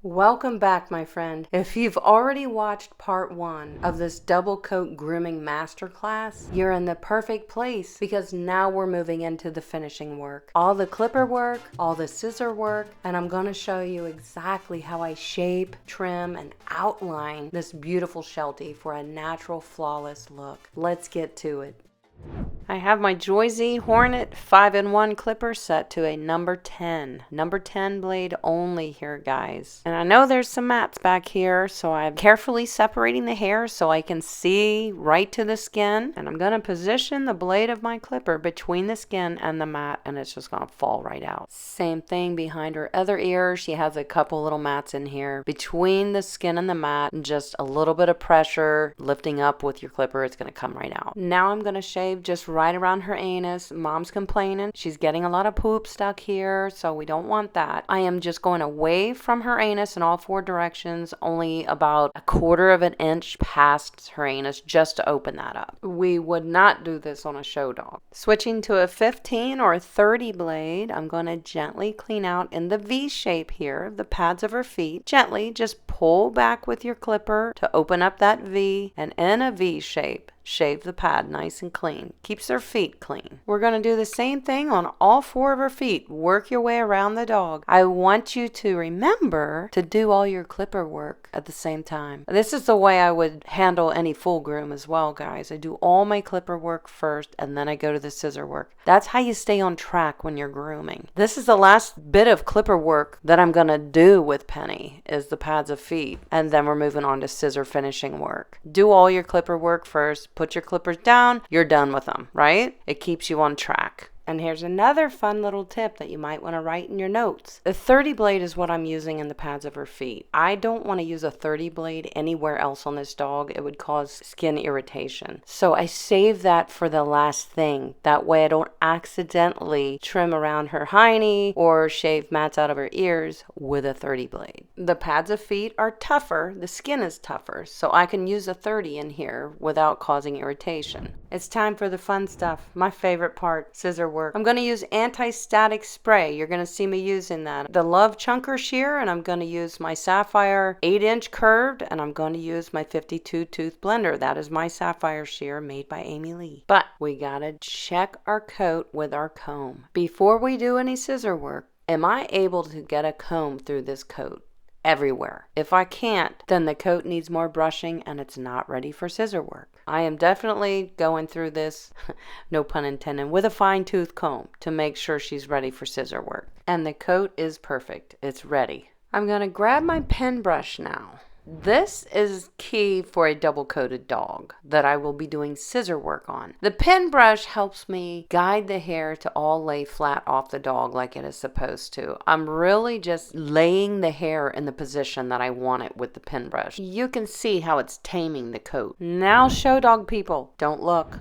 Welcome back, my friend. If you've already watched part 1 of this Double-Coat Grooming Masterclass, you're in the perfect place because now we're moving into the finishing work. All the clipper work, all the scissor work, and I'm going to show you exactly how I shape, trim, and outline this beautiful Sheltie for a natural, flawless look. Let's get to it. I have my Joy-Z Hornet 5-in-1 clipper set to a number 10 blade only here, guys. And I know there's some mats back here, so I'm carefully separating the hair so I can see right to the skin. And I'm going to position the blade of my clipper between the skin and the mat, and it's just going to fall right out. Same thing behind her other ear. She has a couple little mats in here between the skin and the mat, and just a little bit of pressure lifting up with your clipper, it's going to come right out. Now I'm going to shave just right around her anus. Mom's complaining she's getting a lot of poop stuck here, so we don't want that. I am just going away from her anus in all 4 directions, only about 1/4 of an inch past her anus, just to open that up. We would not do this on a show dog. Switching to a 15 or a 30 blade, I'm going to gently clean out in the V shape here, the pads of her feet. Gently just pull back with your clipper to open up that V, and in a V shape, shave the pad nice and clean. Keeps her feet clean. We're going to do the same thing on all 4 of her feet. Work your way around the dog. I want you to remember to do all your clipper work at the same time. This is the way I would handle any full groom as well, guys. I do all my clipper work first, and then I go to the scissor work. That's how you stay on track when you're grooming. This is the last bit of clipper work that I'm going to do with Penny, is the pads of feet, and then we're moving on to scissor finishing work. Do all your clipper work first. Put your clippers down, you're done with them, right? It keeps you on track. And here's another fun little tip that you might want to write in your notes. The 30 blade is what I'm using in the pads of her feet. I don't want to use a 30 blade anywhere else on this dog. It would cause skin irritation. So I save that for the last thing. That way I don't accidentally trim around her hiney or shave mats out of her ears with a 30 blade. The pads of feet are tougher. The skin is tougher. So I can use a 30 in here without causing irritation. It's time for the fun stuff. My favorite part, scissor work. I'm going to use anti-static spray. You're going to see me using that. The Love Chunker Shear, and I'm going to use my Sapphire 8-inch curved, and I'm going to use my 52 tooth blender. That is my Sapphire Shear made by Amy Lee. But we got to check our coat with our comb. Before we do any scissor work, am I able to get a comb through this coat? Everywhere. If I can't, then the coat needs more brushing and it's not ready for scissor work. I am definitely going through this, no pun intended, with a fine tooth comb to make sure she's ready for scissor work. And the coat is perfect. It's ready. I'm going to grab my pen brush now. This is key for a double-coated dog that I will be doing scissor work on. The pen brush helps me guide the hair to all lay flat off the dog like it is supposed to. I'm really just laying the hair in the position that I want it with the pen brush. You can see how it's taming the coat. Now, show dog people, don't look.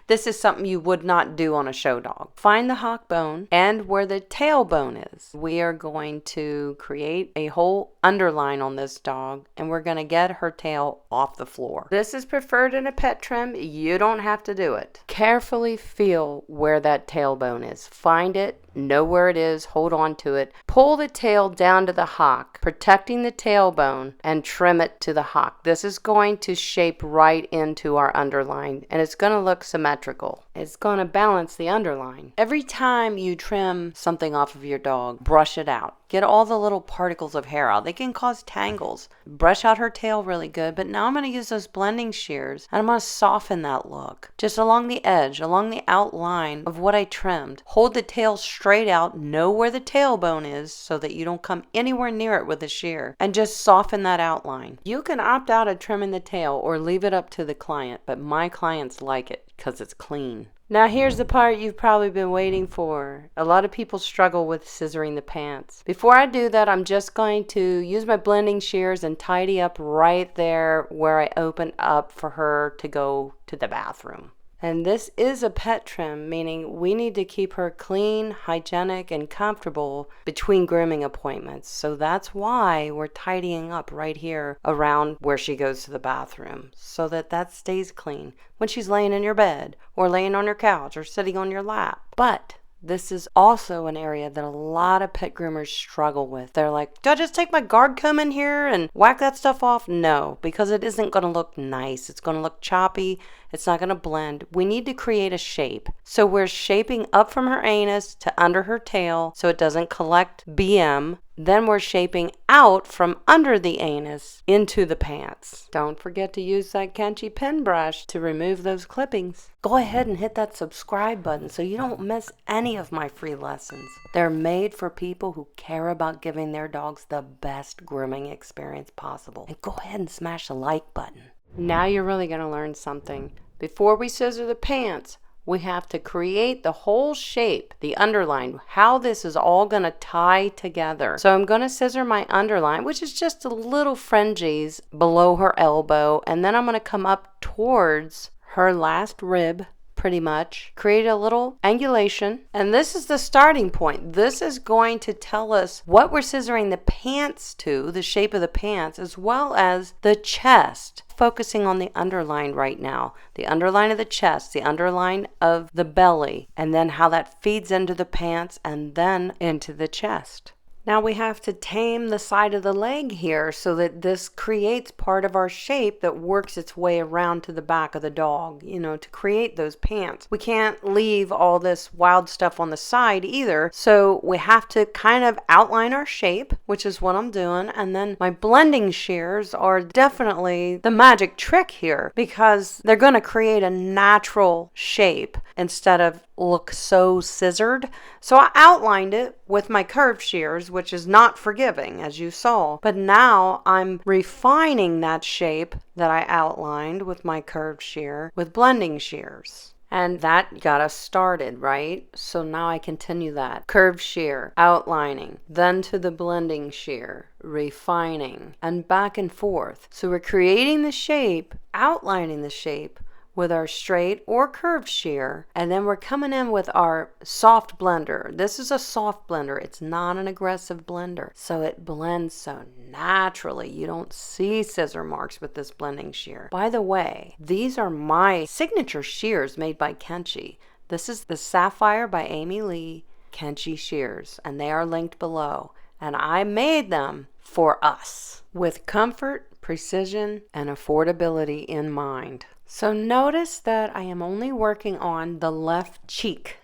This is something you would not do on a show dog. Find the hock bone and where the tail bone is. We are going to create a whole underline on this dog, and we're going to get her tail off the floor. This is preferred in a pet trim. You don't have to do it. Carefully feel where that tailbone is. Find it, know where it is, hold on to it. Pull the tail down to the hock, protecting the tailbone, and trim it to the hock. This is going to shape right into our underline, and it's going to look symmetrical. It's going to balance the underline. Every time you trim something off of your dog, brush it out. Get all the little particles of hair out. They can cause tangles. Brush out her tail really good, but now I'm going to use those blending shears, and I'm going to soften that look. Just along the edge, along the outline of what I trimmed. Hold the tail straight out, know where the tailbone is so that you don't come anywhere near it with a shear, and just soften that outline. You can opt out of trimming the tail or leave it up to the client, but my clients like it because it's clean. Now here's the part you've probably been waiting for. A lot of people struggle with scissoring the pants. Before I do that, I'm just going to use my blending shears and tidy up right there where I opened up for her to go to the bathroom. And this is a pet trim, meaning we need to keep her clean, hygienic, and comfortable between grooming appointments. So that's why we're tidying up right here around where she goes to the bathroom, so that stays clean when she's laying in your bed or laying on your couch or sitting on your lap. But This is also an area that a lot of pet groomers struggle with. They're like, do I just take my guard comb in here and whack that stuff off? No, because it isn't going to look nice. It's going to look choppy. It's not going to blend. We need to create a shape. So we're shaping up from her anus to under her tail so it doesn't collect BM. Then we're shaping out from under the anus into the pants. Don't forget to use that Kenchi pen brush to remove those clippings. Go ahead and hit that subscribe button so you don't miss any of my free lessons. They're made for people who care about giving their dogs the best grooming experience possible. And go ahead and smash the like button. Now you're really going to learn something. Before we scissor the pants, we have to create the whole shape, the underline, how this is all going to tie together. So I'm going to scissor my underline, which is just a little fringes below her elbow, and then I'm going to come up towards her last rib, pretty much, create a little angulation, and this is the starting point. This is going to tell us what we're scissoring the pants to, the shape of the pants, as well as the chest. Focusing on the underline right now, the underline of the chest, the underline of the belly, and then how that feeds into the pants and then into the chest. Now we have to tame the side of the leg here so that this creates part of our shape that works its way around to the back of the dog, to create those pants. We can't leave all this wild stuff on the side either, so we have to kind of outline our shape, which is what I'm doing, and then my blending shears are definitely the magic trick here because they're going to create a natural shape instead of look so scissored. So I outlined it with my curved shears, which is not forgiving, as you saw. But now I'm refining that shape that I outlined with my curved shear with blending shears. And that got us started, right? So now I continue that. Curved shear, outlining, then to the blending shear, refining, and back and forth. So we're creating the shape, outlining the shape, with our straight or curved shear, and then we're coming in with our soft blender. This is a soft blender. It's not an aggressive blender, so it blends so naturally. You don't see scissor marks with this blending shear. By the way, these are my signature shears made by Kenchi. This is the Sapphire by Amy Lee Kenchi shears, and they are linked below. And I made them for us with comfort, precision, and affordability in mind. So notice that I am only working on the left cheek,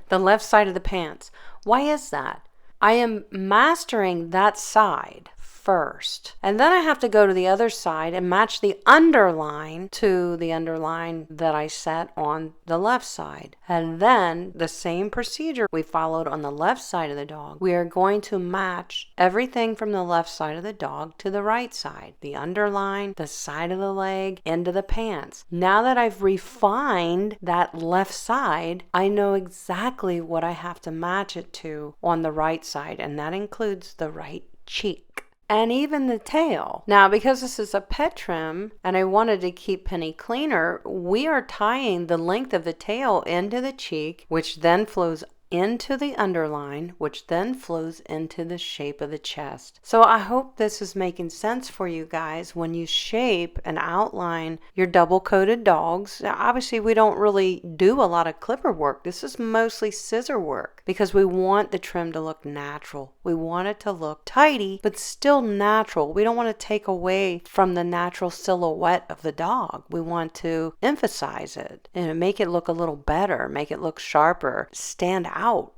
the left side of the pants. Why is that? I am mastering that side first, and then I have to go to the other side and match the underline to the underline that I set on the left side. And then the same procedure we followed on the left side of the dog, we are going to match everything from the left side of the dog to the right side, the underline, the side of the leg, into the pants. Now that I've refined that left side, I know exactly what I have to match it to on the right side, and that includes the right cheek. And even the tail. Now, because this is a pet trim and I wanted to keep Penny cleaner, we are tying the length of the tail into the cheek, which then flows into the underline, which then flows into the shape of the chest. So I hope this is making sense for you guys when you shape and outline your double-coated dogs. Now, obviously, we don't really do a lot of clipper work. This is mostly scissor work because we want the trim to look natural. We want it to look tidy, but still natural. We don't want to take away from the natural silhouette of the dog. We want to emphasize it and make it look a little better, make it look sharper, stand out.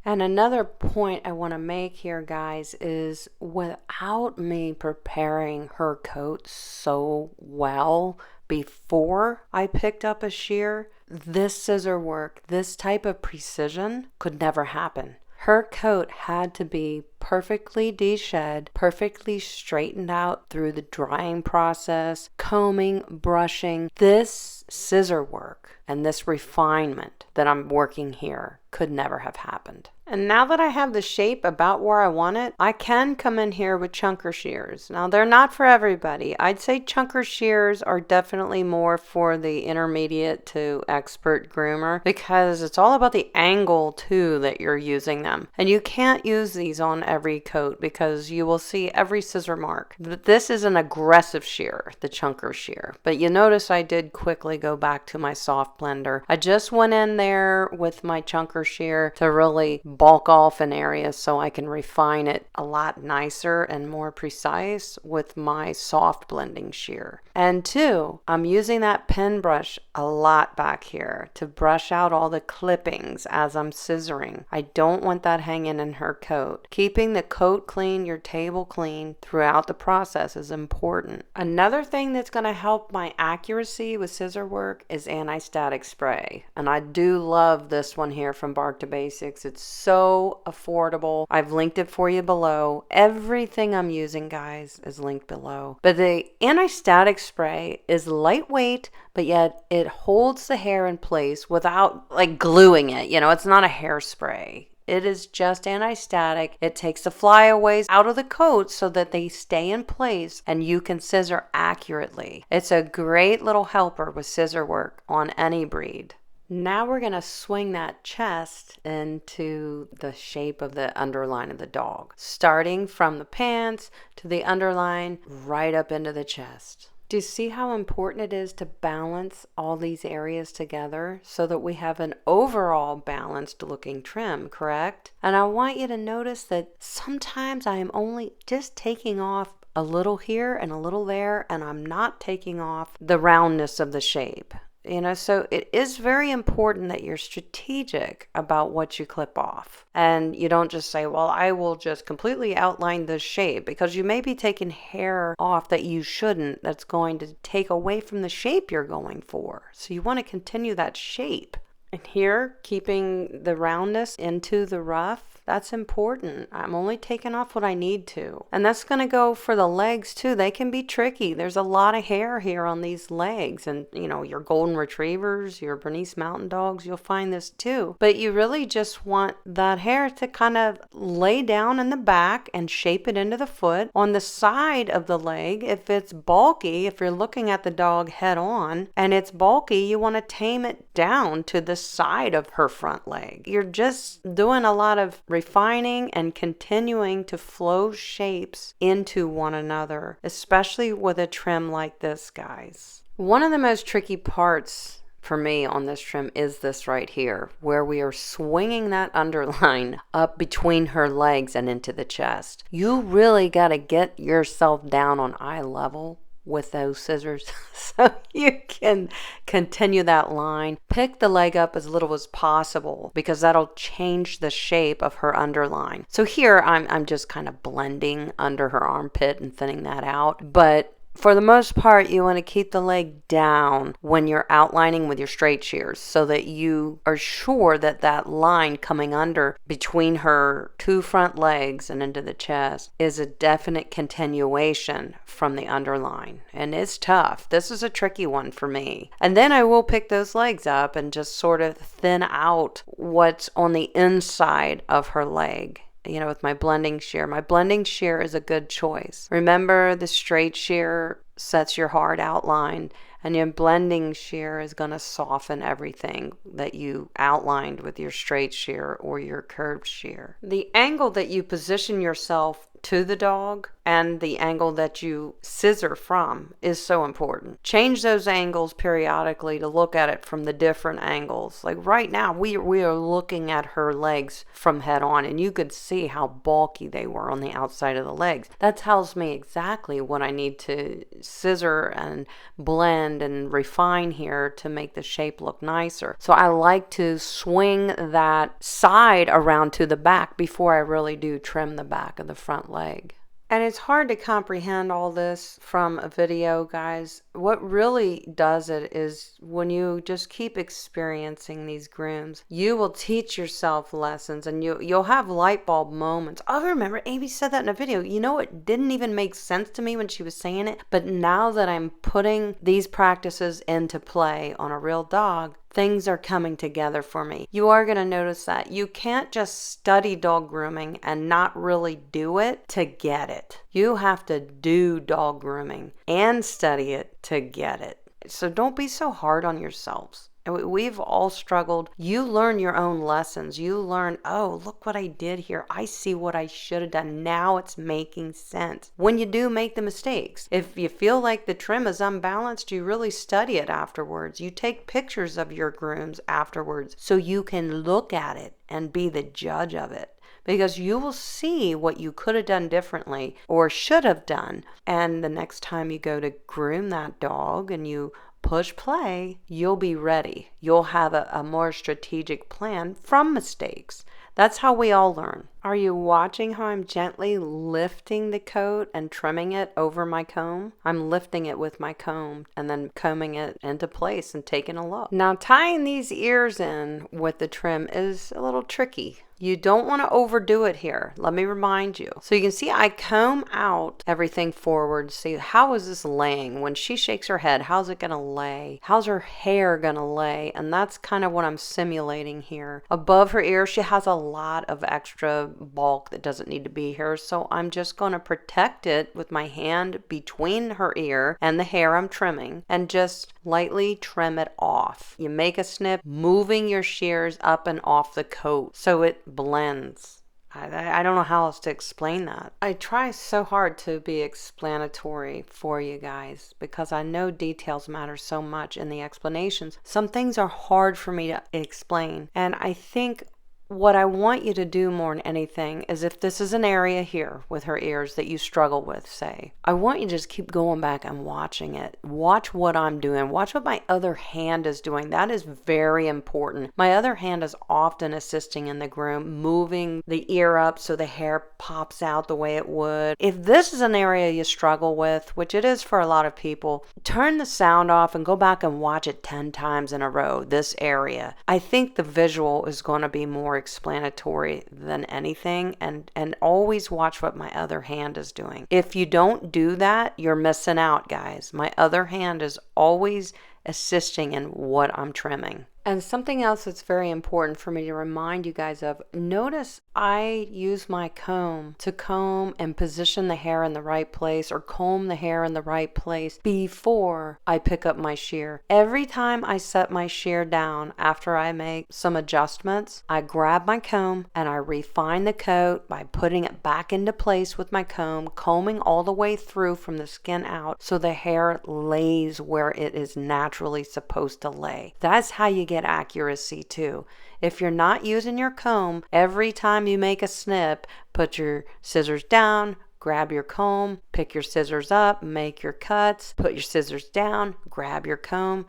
And another point I want to make here, guys, is without me preparing her coat so well before I picked up a shear, this scissor work, this type of precision could never happen. Her coat had to be perfectly deshed, perfectly straightened out through the drying process, combing, brushing. This scissor work and this refinement that I'm working here could never have happened. And now that I have the shape about where I want it, I can come in here with chunker shears. Now, they're not for everybody. I'd say chunker shears are definitely more for the intermediate to expert groomer because it's all about the angle too that you're using them. And you can't use these on every coat because you will see every scissor mark. This is an aggressive shear, the chunker shear. But you notice I did quickly go back to my soft blender. I just went in there with my chunker shear to really bulk off an area so I can refine it a lot nicer and more precise with my soft blending shear. And two, I'm using that pen brush a lot back here to brush out all the clippings as I'm scissoring. I don't want that hanging in her coat. Keeping the coat clean, your table clean throughout the process is important. Another thing that's going to help my accuracy with scissor work is anti-static spray. And I do love this one here from Bark to Basics. It's so affordable. I've linked it for you below. Everything I'm using, guys, is linked below. But the anti-static spray is lightweight, but yet it holds the hair in place without like gluing it. You know, it's not a hairspray. It is just anti-static. It takes the flyaways out of the coat so that they stay in place and you can scissor accurately. It's a great little helper with scissor work on any breed. Now we're going to swing that chest into the shape of the underline of the dog, starting from the pants to the underline right up into the chest. Do you see how important it is to balance all these areas together so that we have an overall balanced looking trim, correct? And I want you to notice that sometimes I am only just taking off a little here and a little there, and I'm not taking off the roundness of the shape. You know, so it is very important that you're strategic about what you clip off. And you don't just say, well, I will just completely outline this shape, because you may be taking hair off that you shouldn't, that's going to take away from the shape you're going for. So you want to continue that shape. And here, keeping the roundness into the ruff, that's important. I'm only taking off what I need to. And that's going to go for the legs too. They can be tricky. There's a lot of hair here on these legs. And, you know, your golden retrievers, your Bernese mountain dogs, you'll find this too. But you really just want that hair to kind of lay down in the back and shape it into the foot. On the side of the leg, if it's bulky, if you're looking at the dog head on and it's bulky, you want to tame it down to the side of her front leg. You're just doing a lot of refining and continuing to flow shapes into one another, especially with a trim like this, guys. One of the most tricky parts for me on this trim is this right here, where we are swinging that underline up between her legs and into the chest. You really got to get yourself down on eye level with those scissors so you can continue that line. Pick the leg up as little as possible because that'll change the shape of her underline. So here I'm just kind of blending under her armpit and thinning that out, but for the most part, you want to keep the leg down when you're outlining with your straight shears so that you are sure that that line coming under between her two front legs and into the chest is a definite continuation from the underline. And it's tough. This is a tricky one for me. And then I will pick those legs up and just sort of thin out what's on the inside of her leg. You know, with my blending shear. My blending shear is a good choice. Remember, the straight shear sets your hard outline, and your blending shear is going to soften everything that you outlined with your straight shear or your curved shear. The angle that you position yourself to the dog and the angle that you scissor from is so important. Change those angles periodically to look at it from the different angles. Like right now, we are looking at her legs from head on, and you could see how bulky they were on the outside of the legs. That tells me exactly what I need to scissor and blend and refine here to make the shape look nicer. So I like to swing that side around to the back before I really do trim the back of the front leg. And it's hard to comprehend all this from a video, guys. What really does it is when you just keep experiencing these grooms, you will teach yourself lessons, and you'll have light bulb moments. I remember Amy said that in a video. You know, it didn't even make sense to me when she was saying it, but now that I'm putting these practices into play on a real dog, things are coming together for me. You are going to notice that. You can't just study dog grooming and not really do it to get it. You have to do dog grooming and study it to get it. So don't be so hard on yourselves. We've all struggled. You learn your own lessons. You learn, oh, look what I did here. I see what I should have done. Now it's making sense. When you do make the mistakes, if you feel like the trim is unbalanced, you really study it afterwards. You take pictures of your grooms afterwards so you can look at it and be the judge of it. Because you will see what you could have done differently or should have done. And the next time you go to groom that dog and you push play, you'll be ready. You'll have a more strategic plan from mistakes. That's how we all learn. Are you watching how I'm gently lifting the coat and trimming it over my comb? I'm lifting it with my comb and then combing it into place and taking a look. Now, tying these ears in with the trim is a little tricky. You don't want to overdo it here. Let me remind you. So you can see I comb out everything forward. See, how is this laying? When she shakes her head, how's it going to lay? How's her hair going to lay? And that's kind of what I'm simulating here. Above her ear, she has a lot of extra bulk that doesn't need to be here. So I'm just going to protect it with my hand between her ear and the hair I'm trimming and just lightly trim it off. You make a snip, moving your shears up and off the coat so it blends. I don't know how else to explain that. I try so hard to be explanatory for you guys because I know details matter so much in the explanations. Some things are hard for me to explain, and I think what I want you to do more than anything is if this is an area here with her ears that you struggle with, say, I want you to just keep going back and watching it. Watch what I'm doing. Watch what my other hand is doing. That is very important. My other hand is often assisting in the groom, moving the ear up so the hair pops out the way it would. If this is an area you struggle with, which it is for a lot of people, turn the sound off and go back and watch it 10 times in a row, this area. I think the visual is going to be more explanatory than anything, and always watch what my other hand is doing. If you don't do that, you're missing out, guys. My other hand is always assisting in what I'm trimming. And something else that's very important for me to remind you guys of, notice I use my comb to comb and position the hair in the right place or comb the hair in the right place before I pick up my shear. Every time I set my shear down after I make some adjustments, I grab my comb and I refine the coat by putting it back into place with my comb, combing all the way through from the skin out so the hair lays where it is naturally supposed to lay. That's how you get accuracy too. If you're not using your comb, every time you make a snip, put your scissors down, grab your comb, pick your scissors up, make your cuts, put your scissors down, grab your comb.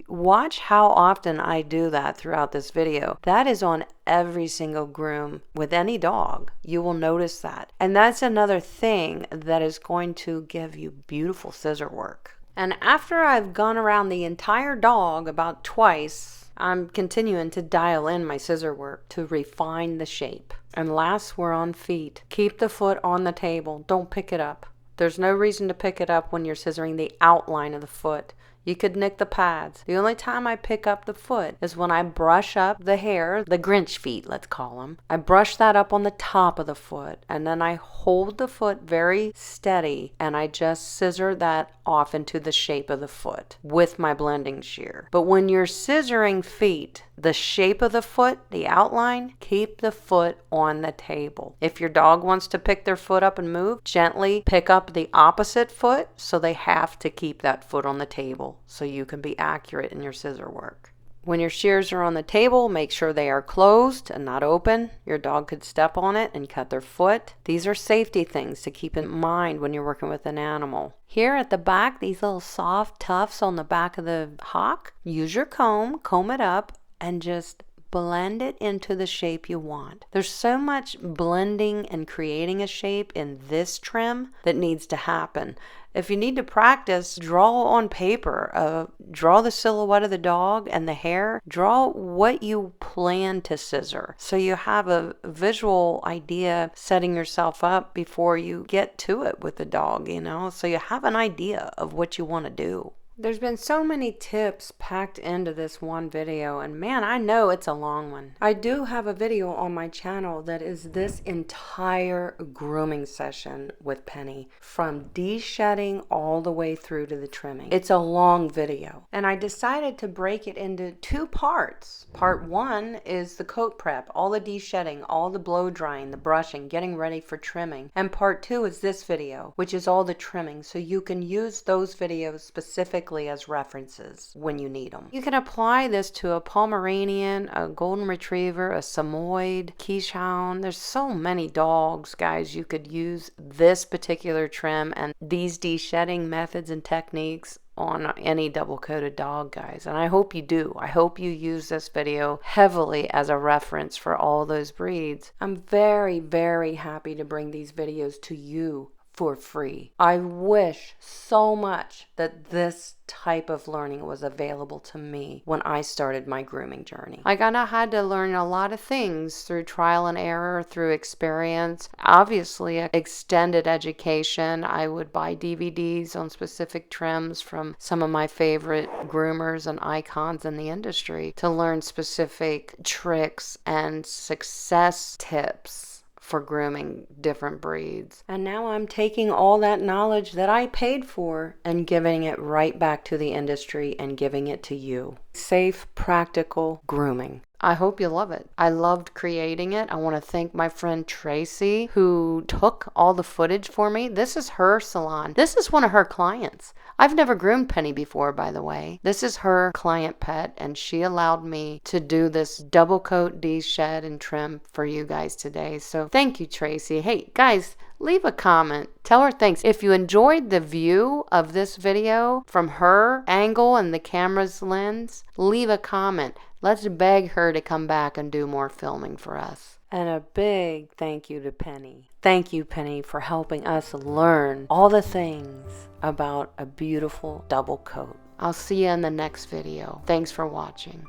Watch how often I do that throughout this video. That is on every single groom with any dog. You will notice that. And that's another thing that is going to give you beautiful scissor work. And after I've gone around the entire dog about twice, I'm continuing to dial in my scissor work to refine the shape. And last, we're on feet. Keep the foot on the table. Don't pick it up. There's no reason to pick it up when you're scissoring the outline of the foot. You could nick the pads. The only time I pick up the foot is when I brush up the hair, the Grinch feet, let's call them. I brush that up on the top of the foot, and then I hold the foot very steady, and I just scissor that off into the shape of the foot with my blending shear. But when you're scissoring feet, the shape of the foot, the outline, keep the foot on the table. If your dog wants to pick their foot up and move, gently pick up the opposite foot so they have to keep that foot on the table so you can be accurate in your scissor work. When your shears are on the table, make sure they are closed and not open. Your dog could step on it and cut their foot. These are safety things to keep in mind when you're working with an animal. Here at the back, these little soft tufts on the back of the hock, use your comb it up, and just blend it into the shape you want. There's so much blending and creating a shape in this trim that needs to happen. If you need to practice, draw on paper. Draw the silhouette of the dog and the hair. Draw what you plan to scissor so you have a visual idea setting yourself up before you get to it with the dog, so you have an idea of what you want to do. There's been so many tips packed into this one video, and man, I know it's a long one. I do have a video on my channel that is this entire grooming session with Penny, from de-shedding all the way through to the trimming. It's a long video, and I decided to break it into two parts. Part one is the coat prep, all the de-shedding, all the blow drying, the brushing, getting ready for trimming. And part two is this video, which is all the trimming, so you can use those videos specifically as references when you need them. You can apply this to a Pomeranian, a Golden Retriever, a Samoyed, Keeshond. There's so many dogs, guys. You could use this particular trim and these de-shedding methods and techniques on any double-coated dog, guys, and I hope you do. I hope you use this video heavily as a reference for all those breeds. I'm very, very happy to bring these videos to you for free. I wish so much that this type of learning was available to me when I started my grooming journey. Like, I had to learn a lot of things through trial and error, through experience, obviously extended education. I would buy DVDs on specific trims from some of my favorite groomers and icons in the industry to learn specific tricks and success tips for grooming different breeds. And now I'm taking all that knowledge that I paid for and giving it right back to the industry and giving it to you. Safe, practical grooming. I hope you love it. I loved creating it. I want to thank my friend Tracy, who took all the footage for me. This is her salon. This is one of her clients. I've never groomed Penny before, by the way. This is her client pet, and she allowed me to do this double coat, de-shed, and trim for you guys today. So thank you, Tracy. Hey, guys, leave a comment. Tell her thanks. If you enjoyed the view of this video from her angle and the camera's lens, leave a comment. Let's beg her to come back and do more filming for us. And a big thank you to Penny. Thank you, Penny, for helping us learn all the things about a beautiful double coat. I'll see you in the next video. Thanks for watching.